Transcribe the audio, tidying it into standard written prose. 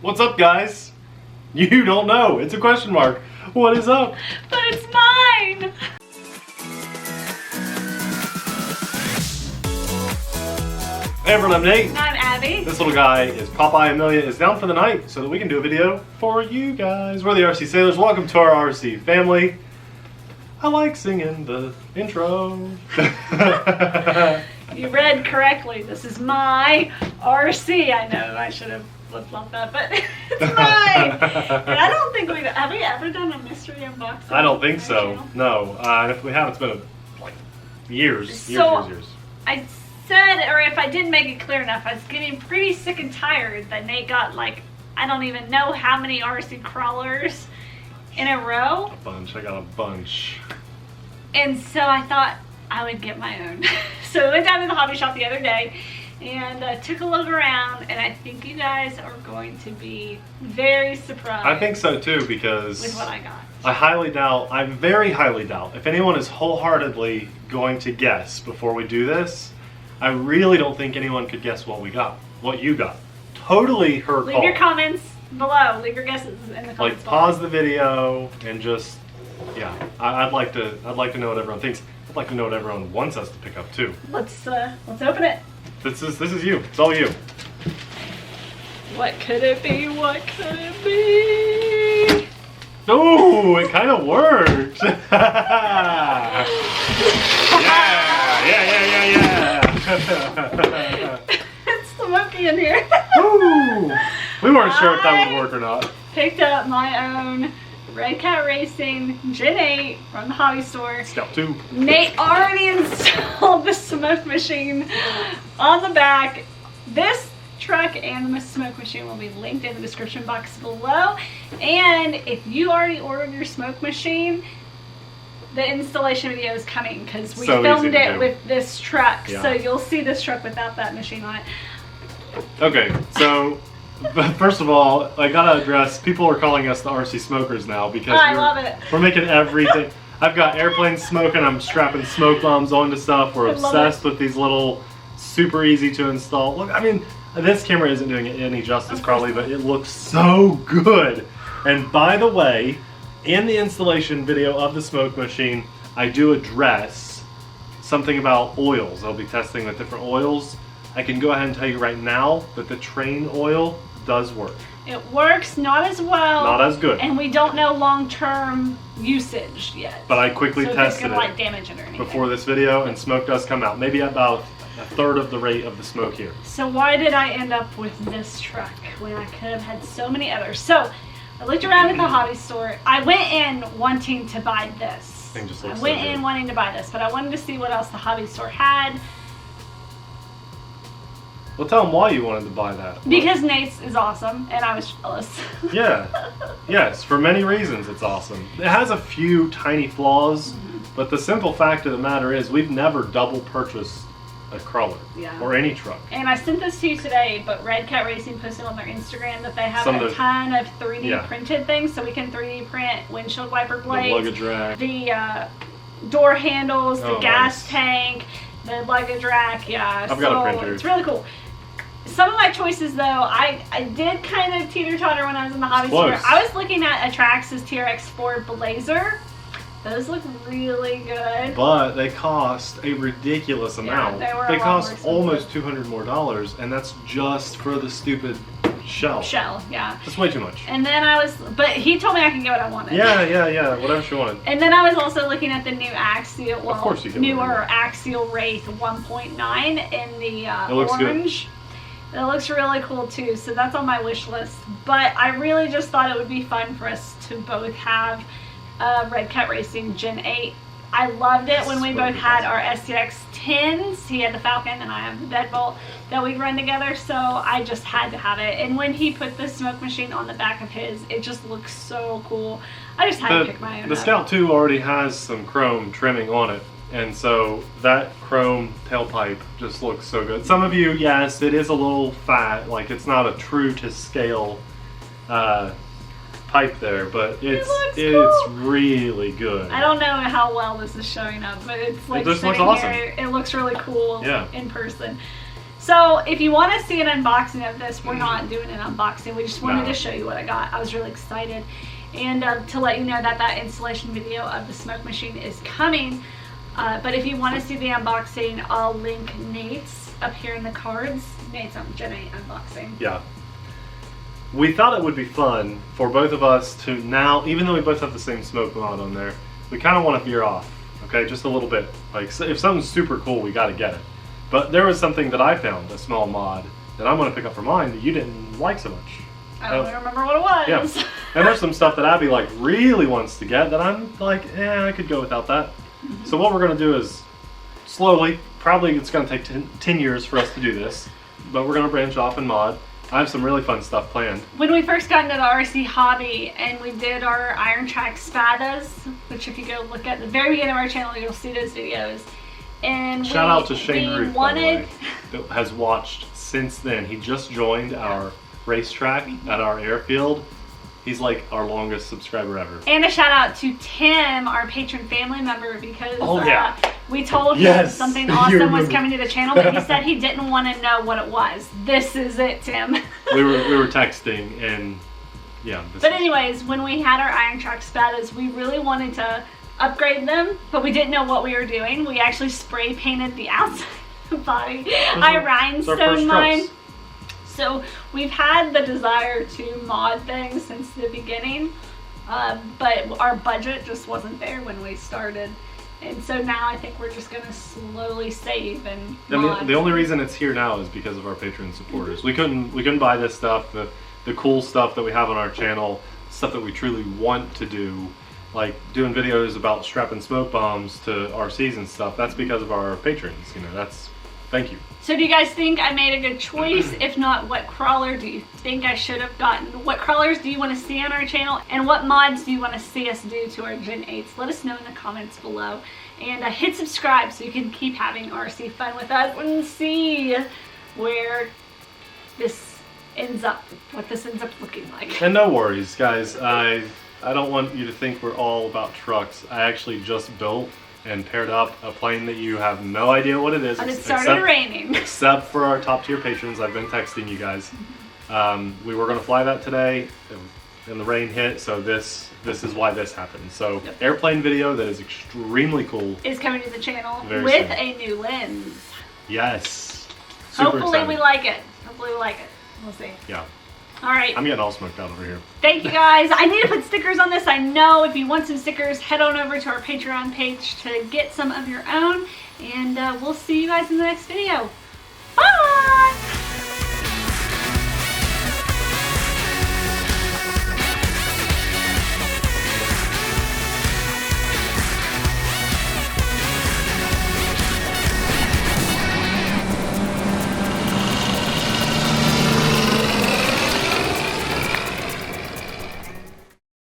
What's up, guys? You don't know. It's a question mark. What is up? But it's mine! Hey everyone, I'm Nate. I'm Abby. This little guy is Popeye. Amelia is down for the night so that we can do a video for you guys. We're the RC Sailors. Welcome to our RC family. I like singing the intro. You read correctly. This is my RC. I know I should have flip-flopped that, but it's mine. And I don't think have we ever done a mystery unboxing? I don't think so. No. And if we have, it's been like years. I said, or if I didn't make it clear enough, I was getting pretty sick and tired that Nate got like, I don't even know how many RC crawlers in a row. A bunch. I got a bunch. And so I thought I would get my own. So I went down to the hobby shop the other day and took a look around, and I think you guys are going to be very surprised. I think so too, because with what I got. I very highly doubt, if anyone is wholeheartedly going to guess before we do this, I really don't think anyone could guess what we got, what you got. Totally her call. Leave your comments below. Leave your guesses in the comments Like below. pause the video and just, yeah. I'd like to know what everyone thinks. I'd like to know what everyone wants us to pick up too. Let's open it. This is you. It's all you. What could it be? What could it be? Ooh, it kind of worked. Yeah. It's the monkey in here. Ooh. We weren't sure if that would work or not. Picked up my own Red Cat Racing Gen 8 from the hobby store. Scout 2. Nate already installed the smoke machine on the back. This truck and the smoke machine will be linked in the description box below. And if you already ordered your smoke machine, the installation video is coming because we filmed it with this truck. Yeah. So you'll see this truck without that machine on it. Okay, so first of all, I gotta address, people are calling us the RC smokers now because we're making everything. I've got airplanes smoking, I'm strapping smoke bombs onto stuff. We're obsessed with these little super easy to install. Look, I mean, this camera isn't doing it any justice probably, but it looks so good. And by the way, in the installation video of the smoke machine, I do address something about oils. I'll be testing the different oils. I can go ahead and tell you right now that the train oil does work. It works, not as well. Not as good. And we don't know long-term usage yet. But I quickly tested like damage it or anything before this video, and smoke does come out. Maybe about a third of the rate of the smoke here. So why did I end up with this truck when I could have had so many others? So I looked around at the hobby store. I went in wanting to buy this. I went in wanting to buy this, but I wanted to see what else the hobby store had. Well, tell them why you wanted to buy that. Because Nate's is awesome, and I was jealous. Yeah. Yes, for many reasons it's awesome. It has a few tiny flaws, but the simple fact of the matter is we've never double purchased a crawler or any truck. And I sent this to you today, but Red Cat Racing posted on their Instagram that they have a ton of 3D printed things, so we can 3D print windshield wiper blades, the luggage rack, the door handles, the gas tank, the luggage rack. I've got a printer. It's really cool. Some of my choices, though, I did kind of teeter-totter when I was in the hobby store. I was looking at Atrax's TRX4 Blazer. Those look really good. But they cost a ridiculous amount. They cost almost $200 more, and that's just for the stupid shell. Yeah. That's way too much. And then but he told me I can get what I wanted. Yeah, whatever she wanted. And then I was also looking at the new Axial, of course you can newer Axial Wraith 1.9 in the orange. Good. It looks really cool too, so that's on my wish list. But I really just thought it would be fun for us to both have Red Cat Racing Gen 8. I loved it when we both had our STX 10s. He had the Falcon and I have the Deadbolt that we run together, so I just had to have it. And when he put the smoke machine on the back of his, it just looks so cool. I just had to pick my own. The Scout 2 already has some chrome trimming on it, and so that chrome tailpipe just looks so good. Some of you, yes, it is a little fat, like it's not a true to scale pipe there, but it's cool. Really good. I don't know how well this is showing up, but it's like it looks awesome. here, it looks really cool in person. So if you want to see an unboxing of this, we're not doing an unboxing. We just wanted to show you what I got. I was really excited. And to let you know that that installation video of the smoke machine is coming. But if you want to see the unboxing, I'll link Nate's up here in the cards. Nate's on Gen 8 unboxing. Yeah. We thought it would be fun for both of us to now, even though we both have the same smoke mod on there, we kind of want to veer off, okay, just a little bit. Like, so if something's super cool, we got to get it. But there was something that I found, a small mod, that I'm going to pick up for mine that you didn't like so much. I don't remember what it was. Yeah. And there's some stuff that Abby like really wants to get that I'm like, I could go without that. So what we're going to do is slowly, probably it's going to take 10 years for us to do this, but we're going to branch off and mod. I have some really fun stuff planned. When we first got into the RC hobby and we did our Iron Track Spadas, which if you go look at the very beginning of our channel, you'll see those videos. And shout out to Shane Ruth, by the way, that has watched since then. He just joined our racetrack at our airfield. He's like our longest subscriber ever. And a shout out to Tim, our patron family member, because we told him something awesome was coming to the channel, but he said he didn't want to know what it was. This is it, Tim. we were texting and But anyways, when we had our Iron Track Spadas, we really wanted to upgrade them, but we didn't know what we were doing. We actually spray painted the outside body. I rhinestoned mine. So we've had the desire to mod things since the beginning, but our budget just wasn't there when we started. And so now I think we're just going to slowly save and mod. The only reason it's here now is because of our Patreon supporters. We couldn't buy this stuff, the cool stuff that we have on our channel, stuff that we truly want to do, like doing videos about strapping smoke bombs to RCs and stuff. That's because of our patrons. Thank you. So do you guys think I made a good choice? If not, what crawler do you think I should have gotten? What crawlers do you want to see on our channel? And what mods do you want to see us do to our Gen 8s? Let us know in the comments below. And hit subscribe so you can keep having RC fun with us and see where this ends up, what this ends up looking like. And no worries, guys. I don't want you to think we're all about trucks. I actually just built and paired up a plane that you have no idea what it is. And it started raining. Except for our top tier patrons. I've been texting you guys. We were going to fly that today and the rain hit, so this is why this happened. So airplane video that is extremely cool is coming to the channel with a new lens. Yes. Hopefully we like it. We'll see. Yeah. All right. I'm getting all smoked out over here. Thank you guys. I need to put stickers on this. I know. If you want some stickers, head on over to our Patreon page to get some of your own. And we'll see you guys in the next video. Bye!